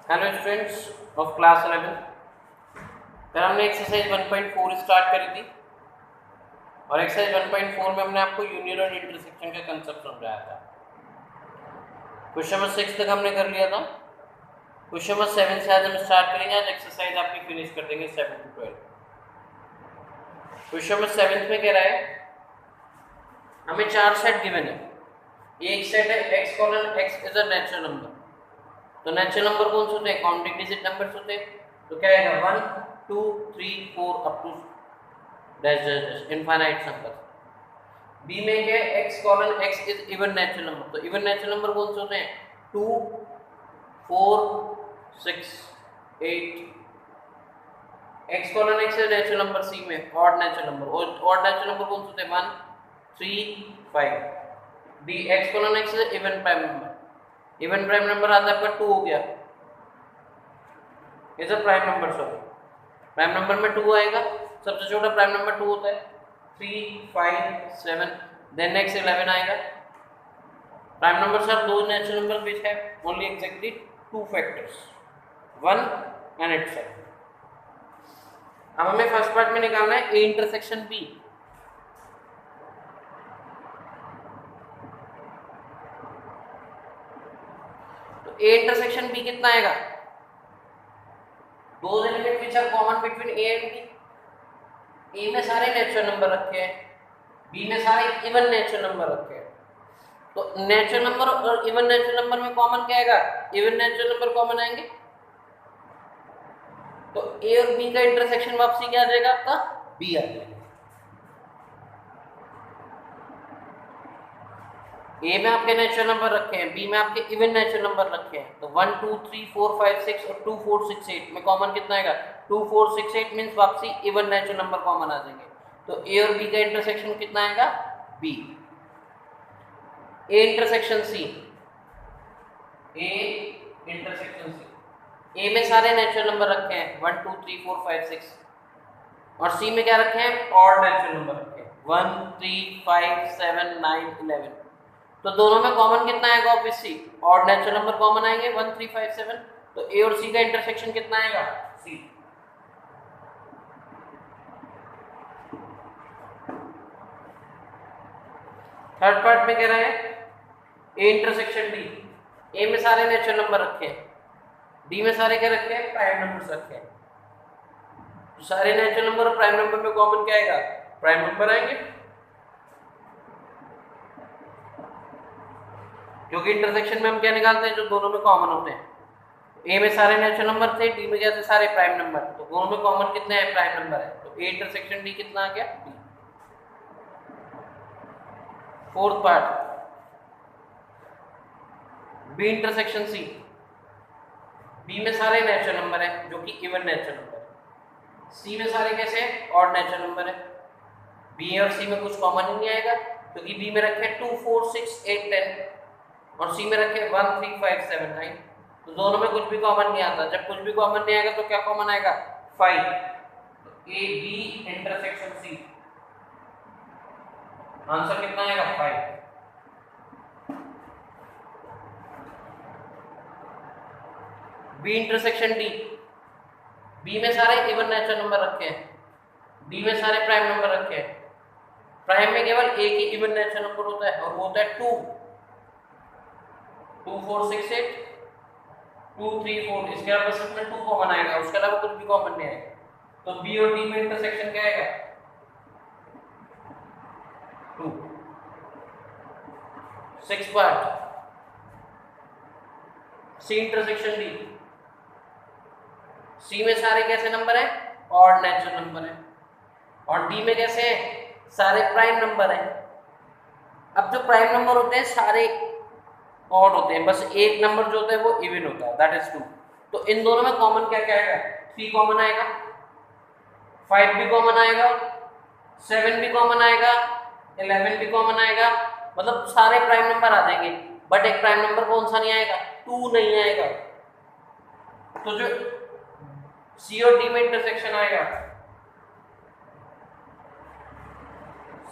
Hello students of class 11। फिर हमने exercise 1.4 start करी थी और एक्सरसाइज 1.4 में हमने आपको यूनियन और इंटरसेक्शन का कंसेप्ट समझाया था। क्वेश्चन नंबर 6 तक हमने कर लिया था। क्वेश्चन नंबर 7 से आज हम स्टार्ट करेंगे। आज एक्सरसाइज आपकी फिनिश कर देंगे 7 to 12। क्वेश्चन नंबर 7 में कह रहा है हमें चार सेट गिवन है। एक सेट है x colon x is a natural number. तो नेचुरल नंबर कौन से होते हैं? काउंटिंग डिजिट नंबर्स होते हैं। तो क्या आएगा 1 2 3 4 up to dash dash dash infinite number. B में क्या है? x colon x is even natural number. तो इवन नेचुरल नंबर कौन से होते हैं? 2 4 6 8। x colon x is natural number. C में odd natural number. Odd natural number कौन से होते हैं? 1 3 5। D x colon x is even prime number. Even prime number आता है आपका 2 हो गया। Is a prime number. Sorry, prime number में 2 आएगा। सबसे छोटा प्राइम नंबर 2 होता है। 3 5 7 देन नेक्स्ट 11 आएगा। प्राइम नंबर सर दो नेचुरल नंबर विच है only exactly 2 factors 1 and itself. अब हमें फर्स्ट पार्ट में निकालना है ए इंटरसेक्शन बी। तो ए इंटरसेक्शन बी कितना आएगा? दो element which are common between A and B. A में सारे नेचुरल नंबर रखे हैं, बी में सारे इवन नेचुरल नंबर रखे हैं। तो नेचुरल नंबर और इवन नेचुरल नंबर में कॉमन क्या आएगा? इवन नेचुरल नंबर कॉमन आएंगे। तो ए और बी का इंटरसेक्शन वापसी क्या आ जाएगा? आपका बी आ जाएगा। ए में आपके नेचुरल नंबर रखे हैं, बी में आपके इवन नेचुरल नंबर रखे हैं। तो 1 2 3 4 5 6 और 2 4 6 8 में कॉमन कितना आएगा? 2 4 6 8 मींस वापसी इवन नेचुरल नंबर कॉमन आ जाएंगे। तो ए और बी का इंटरसेक्शन कितना आएगा? B. A intersection C. A intersection C. A में सारे नेचुरल नंबर रखे हैं 1 2 3 4 5 6 और सी में क्या रखे हैं? ऑड नेचुरल नंबर रखे हैं 1 3 5 7 9 11। तो दोनों में कॉमन कितना आएगा? Obviously odd natural number common आएंगे 1 3 5 7। तो ए और सी का इंटरसेक्शन कितना आएगा? सी। थर्ड पार्ट में कह रहा है ए इंटरसेक्शन डी। ए में सारे नेचुरल नंबर रखे हैं, डी में सारे क्या रखे हैं? प्राइम नंबर्स रखे हैं। तो सारे नेचुरल नंबर और प्राइम नंबर में कॉमन क्या आएगा? प्राइम नंबर आएंगे, क्योंकि इंटरसेक्शन में हम क्या निकालते हैं? जो दोनों में कॉमन होते हैं। ए में सारे नेचुरल नंबर थे, डी में क्या थे? सारे प्राइम नंबर। तो दोनों में कॉमन कितने हैं? प्राइम नंबर है। तो ए इंटरसेक्शन डी कितना आ गया? D. Fourth part B intersection C. B में सारे नेचुरल नंबर है जो कि इवन नेचुरल नंबर है। सी में सारे कैसे हैं? ऑड नेचुरल नंबर है। बी और सी में कुछ कॉमन ही नहीं आएगा, क्योंकि बी में रखे 2 4 6 8 10 और सी में रखे 1 3 5 7 9। तो दोनों में कुछ भी कॉमन नहीं आता। जब कुछ भी कॉमन नहीं आएगा तो क्या कॉमन आएगा? 5। तो A B intersection C, answer कितना आएगा? 5। B intersection D. बी में सारे इवन नेचुरल नंबर रखे हैं, डी में सारे प्राइम नंबर रखे हैं। प्राइम में केवल एक ही इवन नेचुरल नंबर होता है और वो होता है 2 2 4 6 8 2 3 4। इसके अलावा बस इसमें 2 कॉमन आएगा, उसके अलावा कुछ भी कॉमन नहीं आएगा। तो बी और डी में इंटरसेक्शन क्या आएगा? 2। 6 पार्ट सी इंटरसेक्शन डी। सी में सारे कैसे नंबर हैं? ऑड नेचुरल नंबर है। और डी में कैसे हैं? सारे प्राइम नंबर हैं। अब जो प्राइम नंबर होते हैं सारे ऑड होते हैं, बस एक नंबर जो होता है वो इवन होता है, दैट इज 2। तो इन दोनों में कॉमन क्या क्या आएगा? 3 कॉमन आएगा, 5 भी कॉमन आएगा, 7 भी कॉमन आएगा, 11 भी कॉमन आएगा। मतलब सारे प्राइम नंबर आ जाएंगे, बट एक प्राइम नंबर कौन सा नहीं आएगा? 2 नहीं आएगा। तो जो सी और डी में इंटरसेक्शन आएगा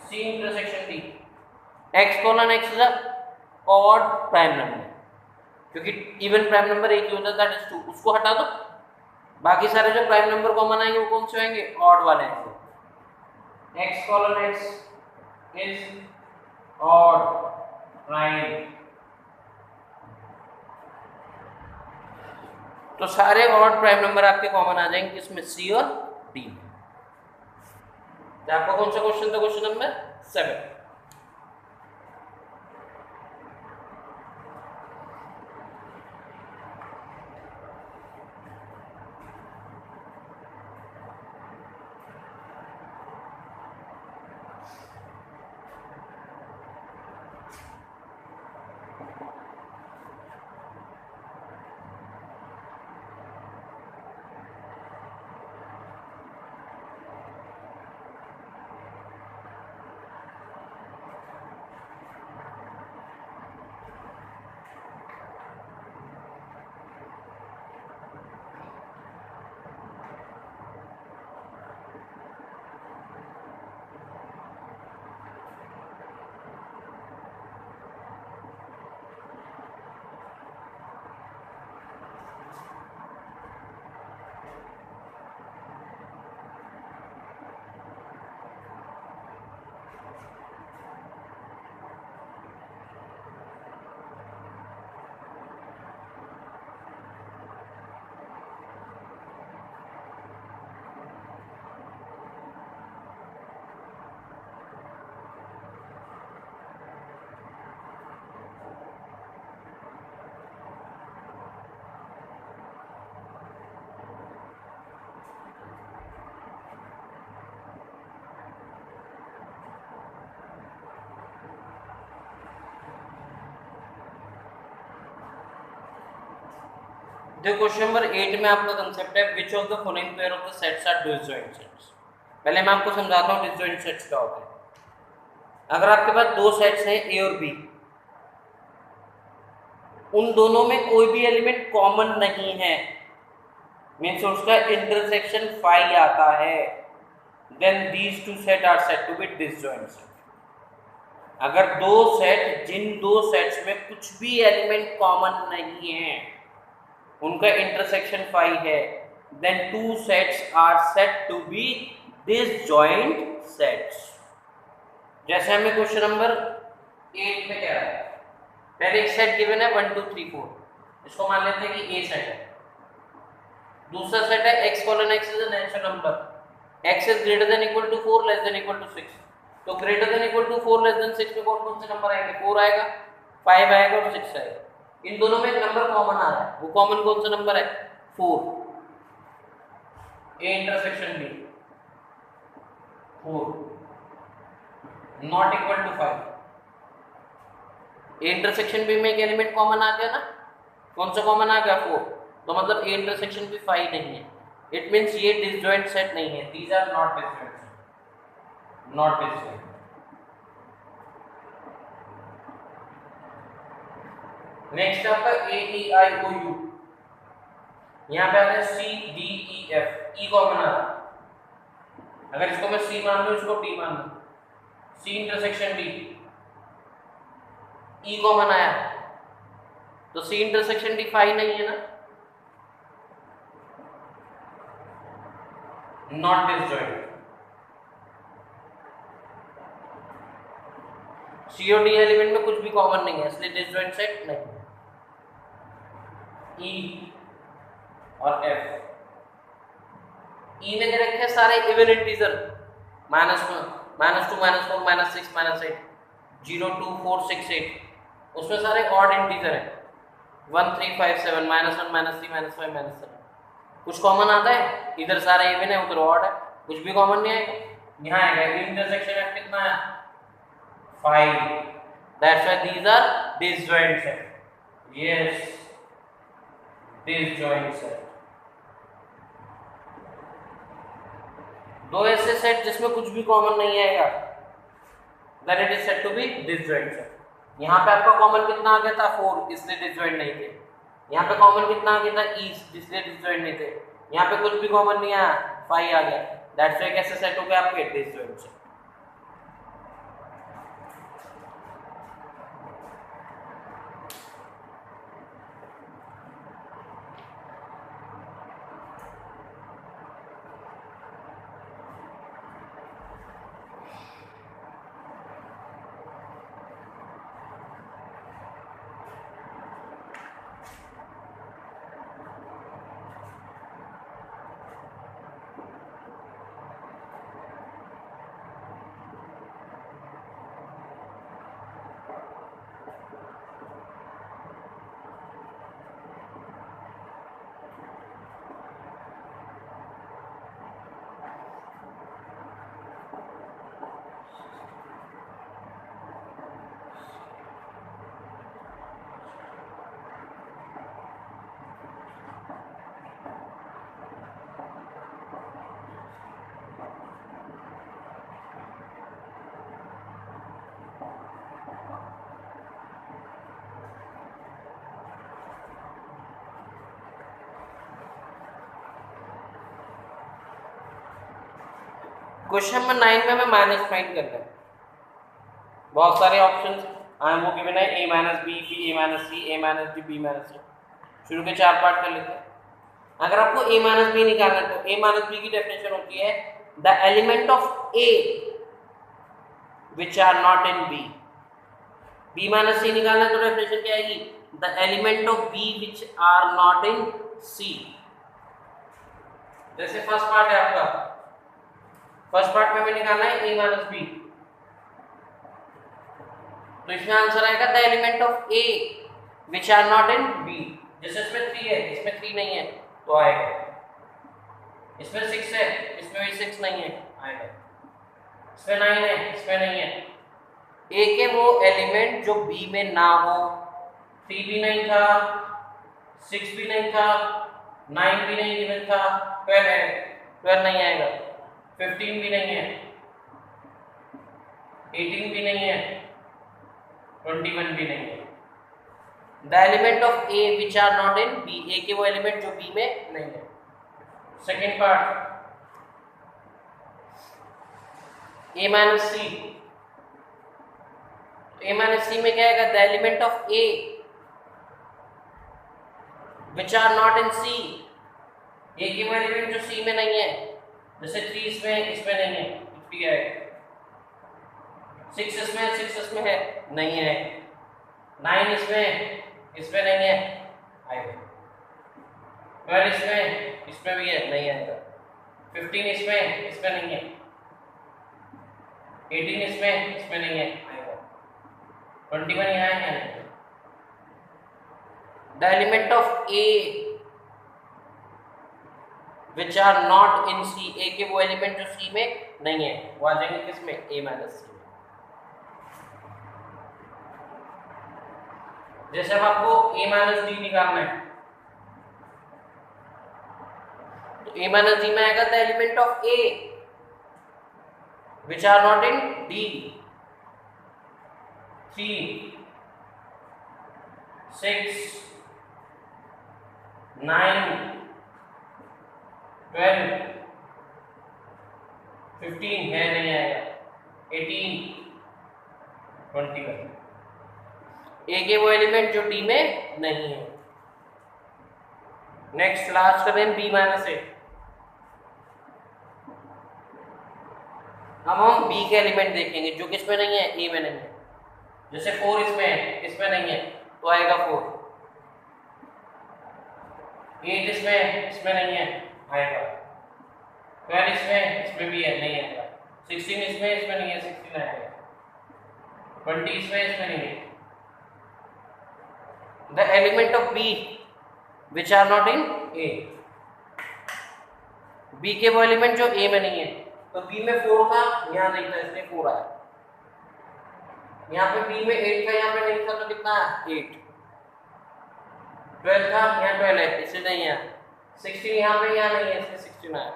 C intersection D, x colon x is a odd prime number. क्योंकि इवन प्राइम नंबर एक ही होता है, दैट इज 2, उसको हटा दो, बाकी सारे जो प्राइम नंबर कॉमन आएंगे वो कौन से होंगे, ऑड वाले आएंगे। x colon x is odd prime, तो सारे ऑड प्राइम नंबर आपके कॉमन आ जाएंगे किसमें, सी और डी में। तो आपका कौन सा क्वेश्चन था, क्वेश्चन नंबर 7। देखो क्वेश्चन नंबर 8 में आपका कंसेप्ट है which of the following pair of the sets are disjoint sets. पहले मैं आपको समझाता हूँ डिसजॉइंट सेट्स क्या होते हैं। अगर आपके पास दो सेट्स हैं ए और बी, उन दोनों में कोई भी एलिमेंट कॉमन नहीं है, मीन्स उसका इंटरसेक्शन फाई आता है, then these two set are said to be disjoint set. अगर दो सेट, जिन दो सेट्स में कुछ भी एलिमेंट कॉमन नहीं है, उनका इंटरसेक्शन फाई है, then two sets are said to be disjoint sets. जैसे हमें क्वेश्चन नंबर 8 में क्या है, पहले एक सेट गिवन है 1 2 3 4, इसको मान लेते हैं कि ए सेट है। दूसरा सेट है x colon x is a natural number, x is greater than equal to 4 less than equal to 6। तो greater than equal to 4 less than 6 में कौन कौन से नंबर आएंगे, 4 आएगा, 5 आएगा और 6 आएगा। इन दोनों में एक नंबर कॉमन आ रहा है, वो कॉमन कौन सा नंबर है, 4। A intersection B 4 not equal to 5। A intersection B में एक एलिमेंट कॉमन आ गया ना, कौन सा कॉमन आ गया, 4। तो मतलब ए इंटरसेक्शन बी 5 नहीं है, इट मींस ये डिसजॉइंट सेट नहीं है, these are not disjoint set, not disjoint. Next आपका A E I O you, यहां पे आता है सी डी ई एफ, ई कॉमन आ रहा है, अगर इसको मैं सी मान लूं, इसको डी मान लूं, सी इंटरसेक्शन डी, ई कॉमन आया, तो सी इंटरसेक्शन डी 5 नहीं है ना, नॉट डिसजॉइंट। सी और डी एलिमेंट में कुछ भी कॉमन नहीं है, इसलिए डिसजॉइंट सेट नहीं। ई और एफ, ई में दे रखे हैं सारे इवन इंटीजर, -1 -2 -4 -6 -8 0 2 4 6 8, उसमें सारे ऑड इंटीजर हैं, 1 3 5 7 -1 -3 -5 -7। कुछ कॉमन आता है, इधर सारे इवन है उधर ऑड है, कुछ भी कॉमन नहीं आएगा। यहाँ आएगा इंटरसेक्शन एफ कितना है, 5, that's why these are disjoint set, yes disjoint set. दो ऐसे सेट जिसमें कुछ भी कॉमन नहीं आएगा, then it is said to be disjoint set. यहाँ पे आपका कॉमन कितना आ गया था, 4, इसलिए डिसजॉइंट नहीं थे। यहाँ पे कॉमन कितना आ गया था, ई, इसलिए डिसजॉइंट नहीं थे। यहाँ पे कुछ भी कॉमन नहीं आया, 5 आ गया, दैट्स व्हाई कैसे सेट हो गया आपके, डिसजॉइंट सेट। क्वेश्चन नंबर 9 में हमें माइनस फाइंड करना है। बहुत सारे ऑप्शंस वो गिवन है, a minus B, B a minus C, a minus D, B minus C. शुरू के 4 पार्ट कर लेते हैं। अगर आपको a माइनस बी निकालना है तो a माइनस बी की डेफिनेशन होती है the element of a which are not in b। b minus C निकालना है तो डेफिनेशन क्या आएगी? The element of b which are not in c। जैसे फर्स्ट पार्ट है आपका, फर्स्ट पार्ट में हमें निकालना है a माइनस बी, तो इसमें आंसर आएगा the element of a which are not in b। जैसे इसमें 3 है, इसमें 3 नहीं है तो आएगा। इसमें 6 है, इसमें भी 6 नहीं है, आएगा। इसमें 9 है, इसमें नहीं है। a के वो एलिमेंट जो b में ना हो, 3 भी नहीं था, 6 भी नहीं था, 9 भी नहीं गिवन था, 12 है, 12 नहीं आएगा, 15 भी नहीं है, 18 भी नहीं है, 21 भी नहीं है। The element of a which are not in b, a के वो एलिमेंट जो b में नहीं है। Second part a minus C, a minus C में क्या आएगा? The element of a which are not in c, a के वो एलिमेंट जो c में नहीं है। जैसे 3 इसमें नहीं है, 3 आएगा। 6 इसमें है, नहीं है। 9 इसमें नहीं है, आएगा। 12 इसमें भी है, नहीं आएगा। 15 इसमें नहीं है। 18 इसमें नहीं है, आएगा। 21 यहाँ है। The element of a which are not in c, a के वो एलिमेंट जो c में नहीं है वो आ जाएंगे किसमें? a minus c। जैसे अब आपको a माइनस डी निकालना है तो a माइनस डी में आएगा the element of a which are not in d, 3, 6, 9, 12, 15 है, नहीं आएगा, 18, 21। a के वो एलिमेंट जो d में नहीं है। नेक्स्ट लास्ट कर रहे हैं b माइनस ए। अब हम b के एलिमेंट देखेंगे जो किसमें नहीं है? a में नहीं है। जैसे 4 इसमें है, इसमें नहीं है तो आएगा 4। 8 इसमें नहीं है, आएगा। 12 इसमें भी है, नहीं आएगा। 16 इसमें नहीं है, 16 आएगा। 20 इसमें नहीं है। The element of B which are not in A, B के वो एलिमेंट जो A में नहीं है। तो B में 4 था, यहाँ नहीं था, इसलिए 4 आया। यहाँ पे B में 8 था, यहाँ पे नहीं था, तो कितना है? 8। 12 था, यहाँ 12 है, इसलिए नहीं है। 16 यहाँ पे, यहाँ नहीं है, इसलिए 16 आया।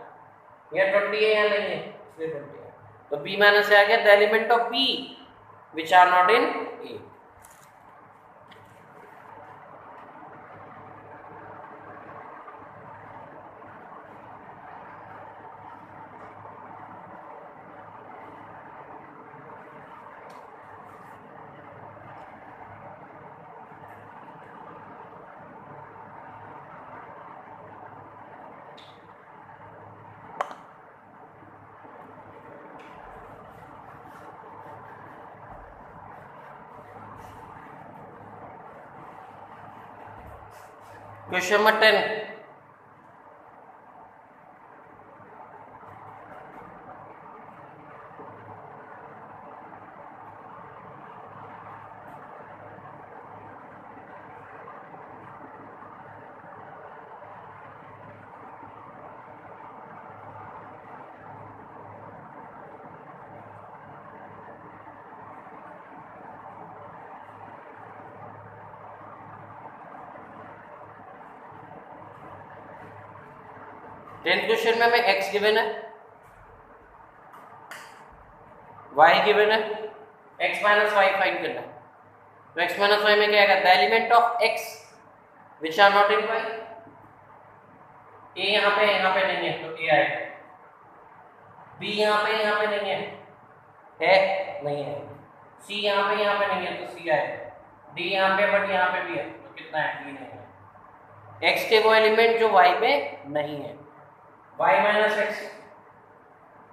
यहाँ 20 है, यहाँ नहीं है, इसलिए 20 है। तो B माइनस से आ गया the element of B which are not in A। Question number 10, tenth question में हमें x गिवन है, y गिवन है, x माइनस वाई फाइंड करना है। तो x माइनस वाई में क्या आएगा? The element of x which are not in y। a यहाँ पे नहीं है तो a आएगा। बी यहाँ पे नहीं है नहीं है। सी यहाँ पे नहीं है तो सी आएगा। डी यहाँ पे बट यहाँ पे भी है तो कितना है, डी नहीं है। एक्स के वो एलिमेंट जो वाई में नहीं है, वाई माइनस एक्स,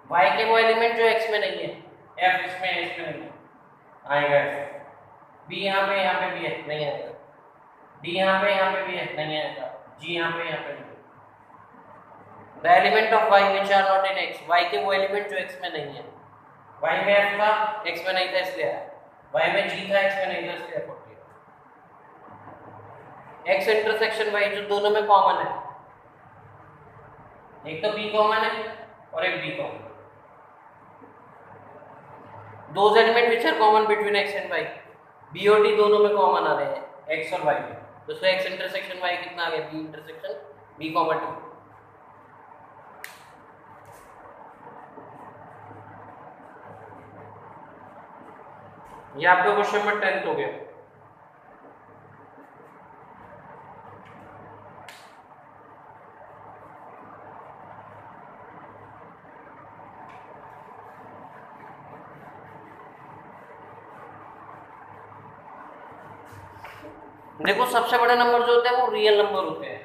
वाई के वो एलिमेंट जो एक्स में नहीं है, एफ इसमें नहीं है, आएगा एफ। बी यहाँ पे भी है, नहीं आएगा। डी यहाँ पे भी है, नहीं आएगा। जी यहाँ पे नहीं है। The element of y which are not in x, y के वो एलिमेंट जो x में नहीं है। y में f था, x में नहीं था इसलिए आया। y में g था, x में नहीं था इसलिए f होती है। x इंटरसेक्शन y जो दोनों में कॉमन है, एक तो b कॉमन है और एक b कॉमन है। Those element which are common between x and y, b और d दोनों में कॉमन आ रहे हैं x और y में, तो x इंटरसेक्शन y कितना आ गया, b intersection b common d। ये आपका क्वेश्चन नंबर 10 हो गया। देखो सबसे बड़े नंबर जो होते हैं वो रियल नंबर होते हैं।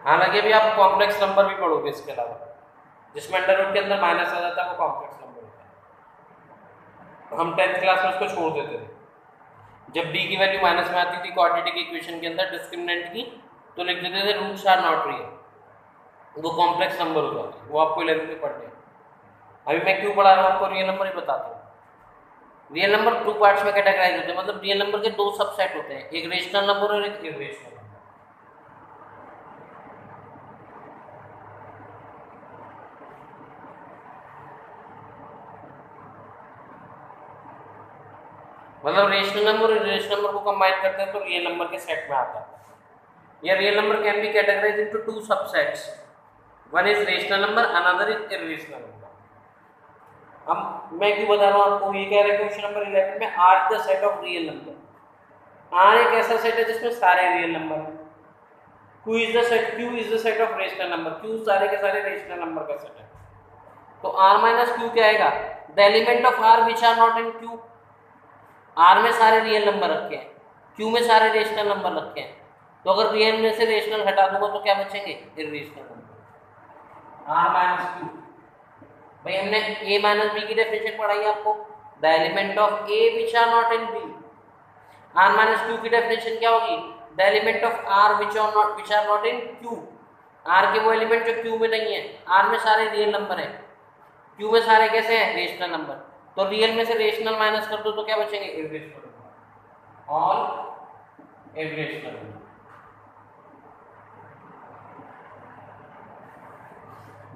हालांकि अभी आप कॉम्प्लेक्स नंबर भी पढ़ोगे इसके अलावा, जिसमें अंडर रूट के अंदर माइनस आ जाता है वो कॉम्प्लेक्स नंबर होता है। हम 10th क्लास में उसको छोड़ देते थे। जब d की वैल्यू माइनस में आती थी क्वाड्रेटिक इक्वेशन के अंदर डिस्क्रिमिनेंट की, तो लिख देते थे रूट्स आर नॉट रियल, वो कॉम्प्लेक्स नंबर हो जाते हैं। वो आपको 11th में पढ़ने हैं। अभी मैं क्यों पढ़ा रहा हूँ आपको, रियल नंबर ही बताता हूँ। रियल नंबर 2 पार्ट्स में कैटेगराइज होते हैं, मतलब रियल नंबर के 2 सबसेट होते हैं, एक रेशनल नंबर और एक इर्रेशनल नंबर। मतलब रेशनल नंबर और इर्रेशनल नंबर को कंबाइन करते हैं तो रियल नंबर के सेट में आता है। या real number can be categorised into 2 subsets, one is rational number, another is irrational number. हम मैं क्यों बता रहा हूँ आपको, ये कह रहे हैं क्वेश्चन नंबर 11 में R the set of real number. R एक ऐसा सेट है जिसमें सारे रियल नंबर हैं। Q is the set of rational number, Q सारे के सारे रेशनल नंबर का सेट है। तो आर माइनस क्यू क्या आएगा, the element of R which are not in Q. R में सारे रियल नंबर रखे हैं, क्यू में सारे रेशनल नंबर रखे हैं, तो अगर रियल में से रेशनल हटा दूंगा तो क्या बचेंगे, irrational number. R minus Q, भाई हमने a माइनस बी की डेफिनेशन पढ़ाई आपको, the element of a which are not in b। R minus Q की डेफिनेशन क्या होगी, the element of r which are not in q। r के वो एलिमेंट जो q में नहीं है, r में सारे रियल नंबर है, q में सारे कैसे हैं, रेशनल नंबर। तो रियल में से रेशनल माइनस कर दो तो क्या बचेंगे, irrational number, all irrational number.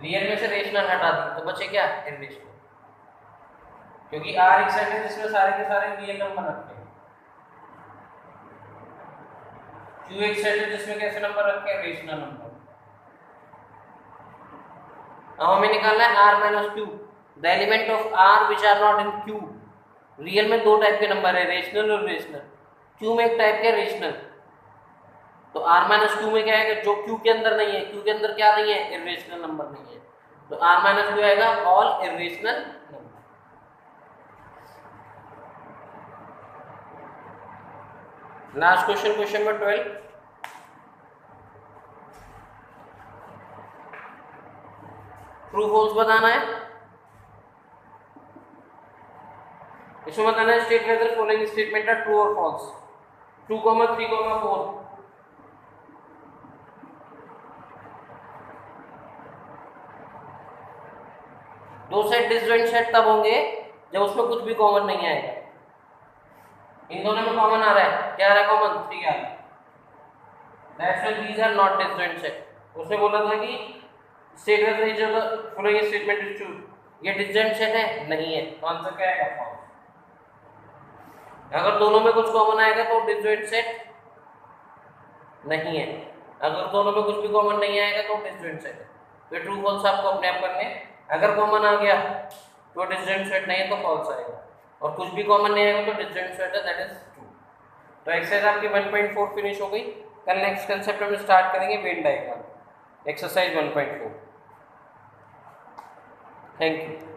Real में से रेशनल हटा दी तो बचे क्या, इर्रेशनल, क्योंकि r एक सेट है जिसमें सारे के सारे रियल नंबर रखते हैं। q एक सेट है जिसमें कैसे नंबर रखे हैं, रेशनल नंबर। अब हमें निकालना है r minus Q, the element of r which are not in q। Real में 2 टाइप के नंबर है, रेशनल और इर्रेशनल। q में एक टाइप का रेशनल, तो r माइनस क्यू में क्या है, जो q के अंदर नहीं है, q के अंदर क्या नहीं है, इर्रेशनल नंबर नहीं है, तो r माइनस क्यू आएगा all irrational number. Last question, question number 12। True false बताना है। इसमें बताना है state whether following statement are true और फॉल्स। 2, 3, 4। दो सेट डिसजॉइंट सेट तब होंगे जब उसमें कुछ भी कॉमन नहीं आएगा। इन दोनों में कॉमन आ रहा है, क्या आ रहा है कॉमन, 3 आ रहा है। That's why these are not disjoint set. उसने बोला था कि state whether is the following statement is true, ये डिसजॉइंट सेट है, नहीं है, तो आंसर क्या आएगा, फॉल्स। अगर दोनों में कुछ कॉमन आएगा तो डिसजॉइंट सेट नहीं है, अगर दोनों में कुछ भी कॉमन नहीं आएगा तो डिसजॉइंट सेट है। तो ट्रू फॉल्स आपको अपने आप करने, अगर कॉमन आ गया तो डिसजॉइंट सेट नहीं है तो फॉल्स आएगा, और कुछ भी कॉमन नहीं आएगा तो डिसजॉइंट सेट है, दैट इज ट्रू। तो एक्सरसाइज आपकी 1.4 फिनिश हो गई। कल नेक्स्ट कंसेप्ट हम स्टार्ट करेंगे Venn diagram. Exercise 1.4। Thank you.